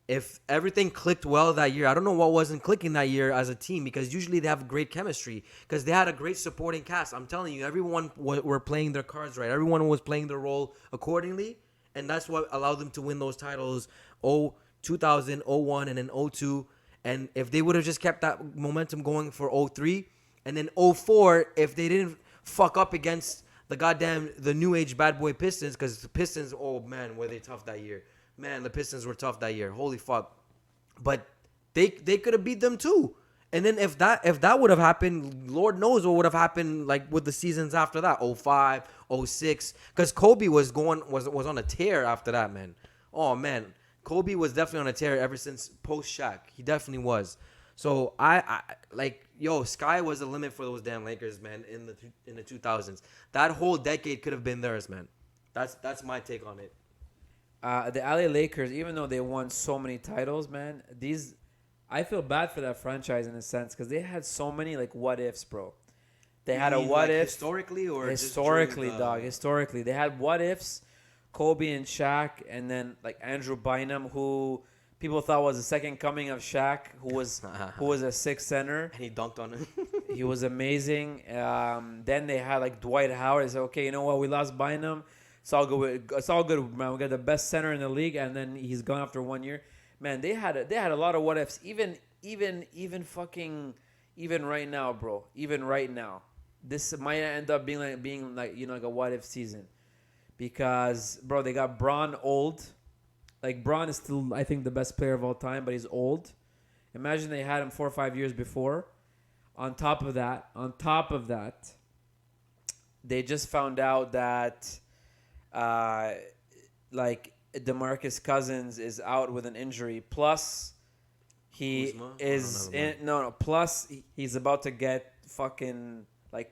If everything clicked well that year, I don't know what wasn't clicking that year as a team, because usually they have great chemistry because they had a great supporting cast. I'm telling you, everyone were playing their cards right. Everyone was playing their role accordingly, and that's what allowed them to win those titles 2000, 01, and then 02. And if they would have just kept that momentum going for 03 and then 04, if they didn't fuck up against the new age bad boy Pistons, because the Pistons, oh man, were they tough that year. Man, the Pistons were tough that year. Holy fuck. But they could have beat them too. And then if that would have happened, Lord knows what would have happened like with the seasons after that, 05, 06. Because Kobe was on a tear after that, man. Oh man. Kobe was definitely on a tear ever since post Shaq. He definitely was. So sky was the limit for those damn Lakers, man, in the 2000s. That whole decade could have been theirs, man. That's my take on it. The LA Lakers, even though they won so many titles, man, I feel bad for that franchise in a sense because they had so many like what ifs, bro. They had a what if historically or historically, dog. Historically, they had what ifs, Kobe and Shaq, and then like Andrew Bynum, who people thought was the second coming of Shaq, who was a 6th center. And he dunked on him. He was amazing. Then they had like Dwight Howard. They said, okay, you know what? We lost Bynum. It's all good, man. We got the best center in the league, and then he's gone after 1 year. Man, they had a lot of what ifs. Even right now, bro. Even right now, this might end up being like a what if season, because bro, they got Bron old. Like Bron is still, I think, the best player of all time, but he's old. Imagine they had him 4 or 5 years before. On top of that, they just found out that. DeMarcus Cousins is out with an injury. Plus, he is Plus, he's about to get fucking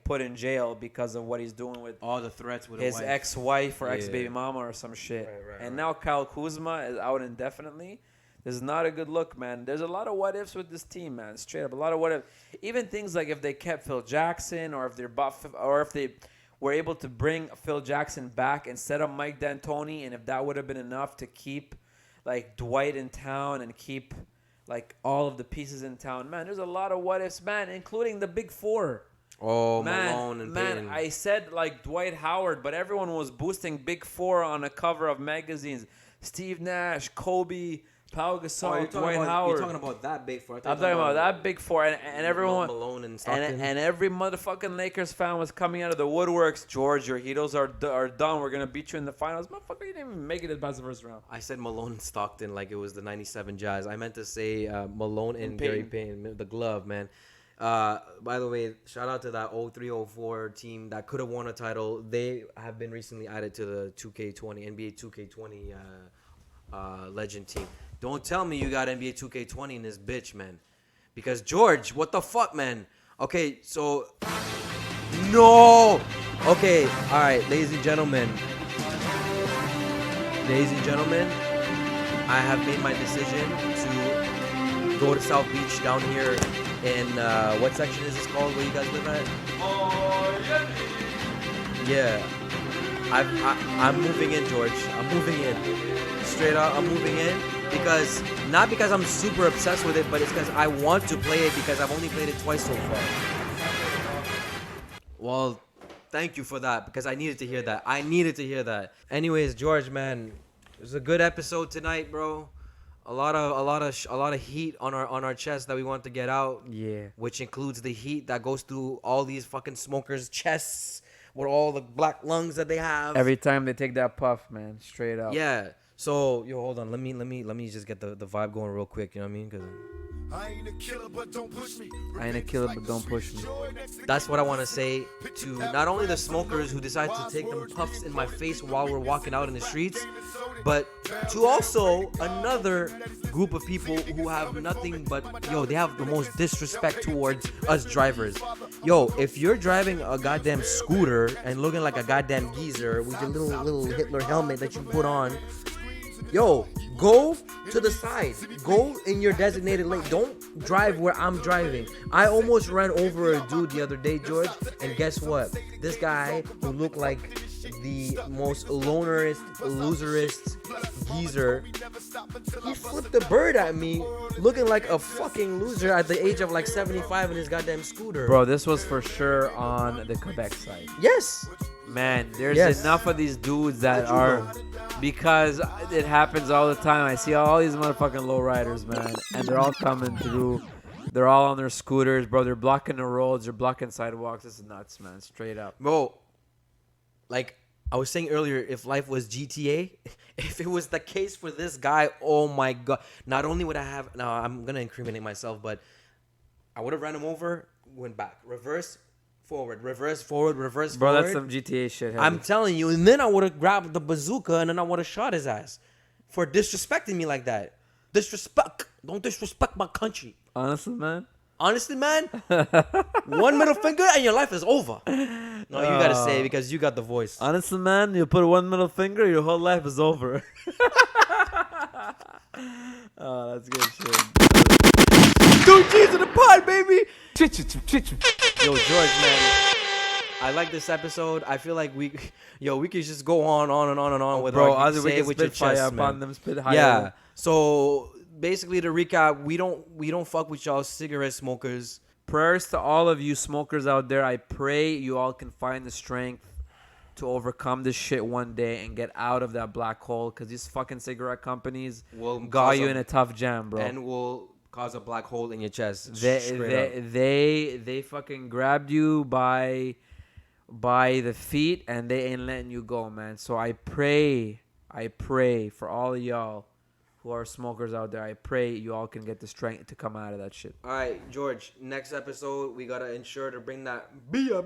put in jail because of what he's doing with all the threats with his ex-wife or ex-baby mama or some shit. Right. Now Kyle Kuzma is out indefinitely. This is not a good look, man. There's a lot of what ifs with this team, man. Straight up, a lot of what ifs. Even things like if they kept Phil Jackson, or if they were able to bring Phil Jackson back instead of Mike D'Antoni, and if that would have been enough to keep Dwight in town and keep all of the pieces in town, man, there's a lot of what ifs, man, including the big four. Oh, Malone and Payton. I said Dwight Howard, but everyone was boosting big four on a cover of magazines. Steve Nash, Kobe, Pau Gasol, Dwight Howard. You're talking about that big four. I'm talking about that big four, and everyone, Malone and Stockton, and every motherfucking Lakers fan was coming out of the woodworks. George, your Heatles are done. We're gonna beat you in the finals, motherfucker. You didn't even make it past the first round. I said Malone and Stockton like it was the '97 Jazz. I meant to say Malone and Gary Payton, the glove, man. By the way, shout out to that 03-04 team that could have won a title. They have been recently added to the NBA 2K20 legend team. Don't tell me you got NBA 2K20 in this bitch, man. Because George, what the fuck, man? Okay, so no. Okay, all right, ladies and gentlemen. Ladies and gentlemen, I have made my decision to go to South Beach down here in, what section is this called where you guys live at? Yeah. I'm moving in, George. I'm moving in. Straight up, I'm moving in because, not because I'm super obsessed with it, but it's because I want to play it because I've only played it twice so far. Well, thank you for that because I needed to hear that. Anyways, George, man, it was a good episode tonight, bro. A lot of heat on our chest that we want to get out. Yeah. Which includes the heat that goes through all these fucking smokers' chests with all the black lungs that they have. Every time they take that puff, man, straight up. Yeah. So, yo, hold on. Let me just get the vibe going real quick. You know what I mean? 'Cause I ain't a killer, but don't push me. that's what I want to say to not only the smokers who decide to take them puffs in my face while we're walking out in the streets, but to also another group of people who have nothing but, yo, they have the most disrespect towards us drivers. Yo, if you're driving a goddamn scooter and looking like a goddamn geezer with your little Hitler helmet that you put on, yo, go to the side. Go in your designated lane. Don't drive where I'm driving. I almost ran over a dude the other day, George, and guess what? This guy who looked like the most lonerist, loserist geezer, he flipped a bird at me looking like a fucking loser at the age of like 75 in his goddamn scooter. Bro, this was for sure on the Quebec side. Yes. Man, there's Yes. enough of these dudes that are, because it happens all the time. I see all these motherfucking lowriders, man, and they're all coming through. They're all on their scooters, bro. They're blocking the roads. They're blocking sidewalks. This is nuts, man. Straight up. Bro, like I was saying earlier, if life was GTA, if it was the case for this guy, oh my God. Not only would I have, now I'm going to incriminate myself, but I would have ran him over, went back, reverse, forward, reverse, forward, reverse, Bro, forward. that's some GTA shit. I'm telling you. And then I would have grabbed the bazooka and then I would have shot his ass for disrespecting me like that. Disrespect. Don't disrespect my country. Honestly, man. Honestly, man, one middle finger and your life is over. No, you gotta say it because you got the voice. Honestly, man, you put one middle finger, your whole life is over. Oh, that's good shit. 2 G's in the pot, baby. Yo, George, man, I like this episode. I feel like we could just go on and on with Bro, our as we say can with your spit fire chest, upon man. them, spit higher. Yeah. So basically, to recap, we don't fuck with y'all cigarette smokers. Prayers to all of you smokers out there. I pray you all can find the strength to overcome this shit one day and get out of that black hole, because these fucking cigarette companies Will got cause you a- in a tough jam, bro. And will cause a black hole in your chest. They fucking grabbed you by the feet and they ain't letting you go, man. So I pray for all of y'all who are smokers out there. I pray you all can get the strength to come out of that shit. All right, George, next episode, we got to ensure to bring that beer.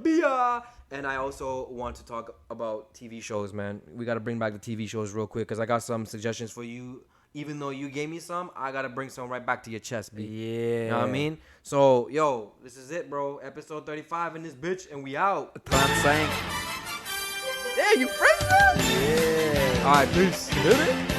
And I also want to talk about TV shows, man. We got to bring back the TV shows real quick because I got some suggestions for you. Even though you gave me some, I got to bring some right back to your chest, B. Yeah. You know what I mean? So, yo, this is it, bro. Episode 35 in this bitch, and we out. I'm saying. Hey, you fresh, man? Yeah. All right, peace. Hit it.